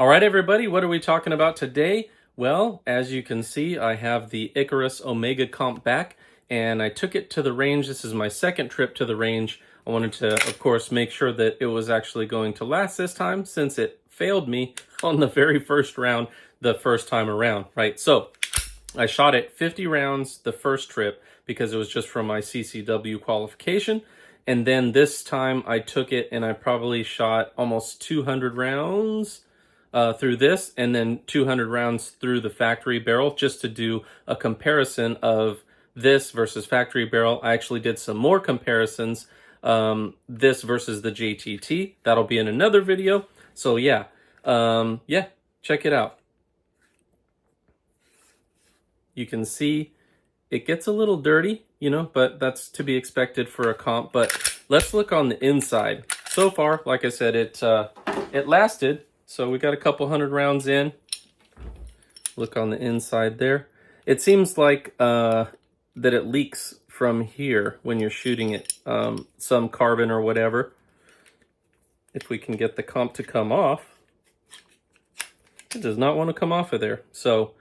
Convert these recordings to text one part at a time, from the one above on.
All right, everybody, what are we talking about today? Well, as you can see, I have the Icarus Omega Comp back, and I took it to the range. This is my second trip to the range. I wanted to, of course, make sure that it was actually going to last this time, since it failed me on the very first round the first time around, right? So I shot it 50 rounds the first trip because it was just from my CCW qualification. And then this time I took it and I probably shot almost 200 rounds through this, and then 200 rounds through the factory barrel, just to do a comparison of this versus factory barrel. I actually did some more comparisons, this versus the JTT. That'll be in another video. So yeah, check it out. You can see it gets a little dirty, but that's to be expected for a comp. But let's look on the inside. So far, like I said, it lasted. So we got a couple hundred rounds in. Look on the inside there. It seems like that it leaks from here when you're shooting it, some carbon or whatever. If we can get the comp to come off, it does not want to come off of there. So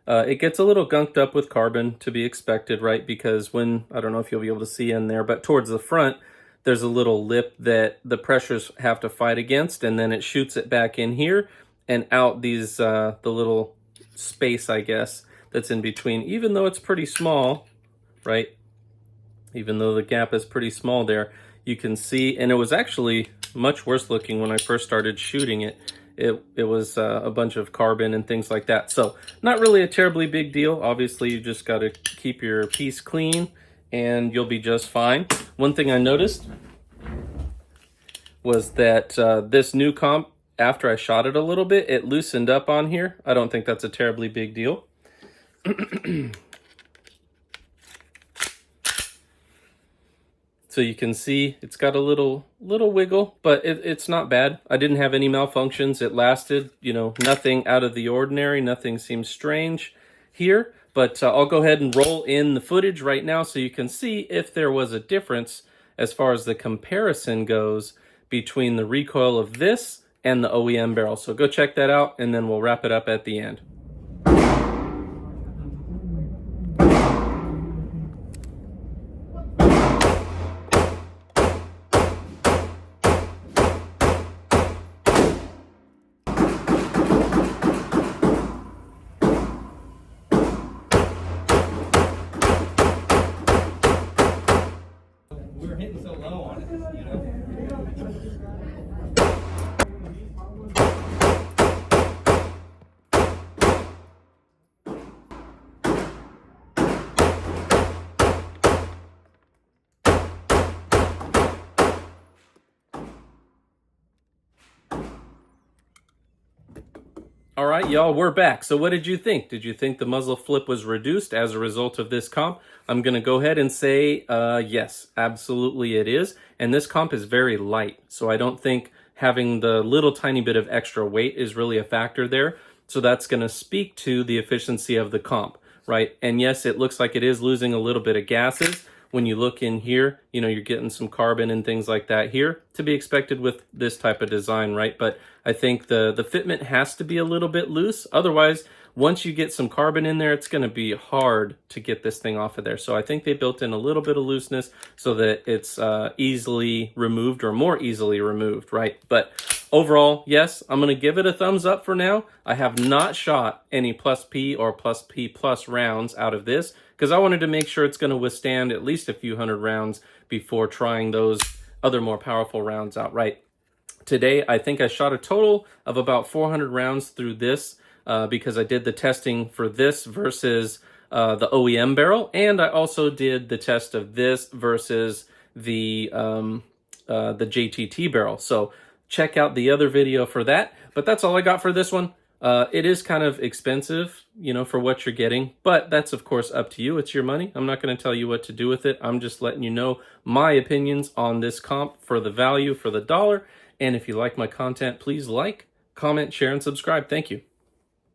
it gets a little gunked up with carbon, to be expected, right? Because when, I don't know if you'll be able to see in there, but towards the front, there's a little lip that the pressures have to fight against, and then it shoots it back in here and out these, the little space, I guess, that's in between, even though it's pretty small, right? Even though the gap is pretty small there, you can see, and it was actually much worse looking when I first started shooting it. It was a bunch of carbon and things like that. So not really a terribly big deal. Obviously, you just got to keep your piece clean and you'll be just fine. One thing I noticed was that this new comp, after I shot it a little bit, it loosened up on here. I don't think that's a terribly big deal. So you can see it's got a little wiggle, but it's not bad. I didn't have any malfunctions. It lasted, nothing out of the ordinary. Nothing seems strange here. But I'll go ahead and roll in the footage right now so you can see if there was a difference as far as the comparison goes between the recoil of this and the OEM barrel. So go check that out, and then we'll wrap it up at the end. We're hitting so low on it, All right, y'all, we're back. So what did you think? Did you think the muzzle flip was reduced as a result of this comp? I'm going to go ahead and say yes, absolutely it is. And this comp is very light, so I don't think having the little tiny bit of extra weight is really a factor there. So that's going to speak to the efficiency of the comp, right? And yes, it looks like it is losing a little bit of gases. When you look in here, you're getting some carbon and things like that here, to be expected with this type of design, right? But I think the fitment has to be a little bit loose. Otherwise, once you get some carbon in there, it's going to be hard to get this thing off of there. So I think they built in a little bit of looseness so that it's easily removed, or more easily removed, right? But overall, yes, I'm going to give it a thumbs up for now. I have not shot any plus P or plus P plus rounds out of this, because I wanted to make sure it's going to withstand at least a few hundred rounds before trying those other more powerful rounds out, right? Today, I think I shot a total of about 400 rounds through this because I did the testing for this versus the OEM barrel, and I also did the test of this versus the JTT barrel. So check out the other video for that. But that's all I got for this one. It is kind of expensive, for what you're getting, but that's of course up to you. It's your money. I'm not going to tell you what to do with it. I'm just letting you know my opinions on this comp for the value, for the dollar. And if you like my content, please like, comment, share, and subscribe. Thank you.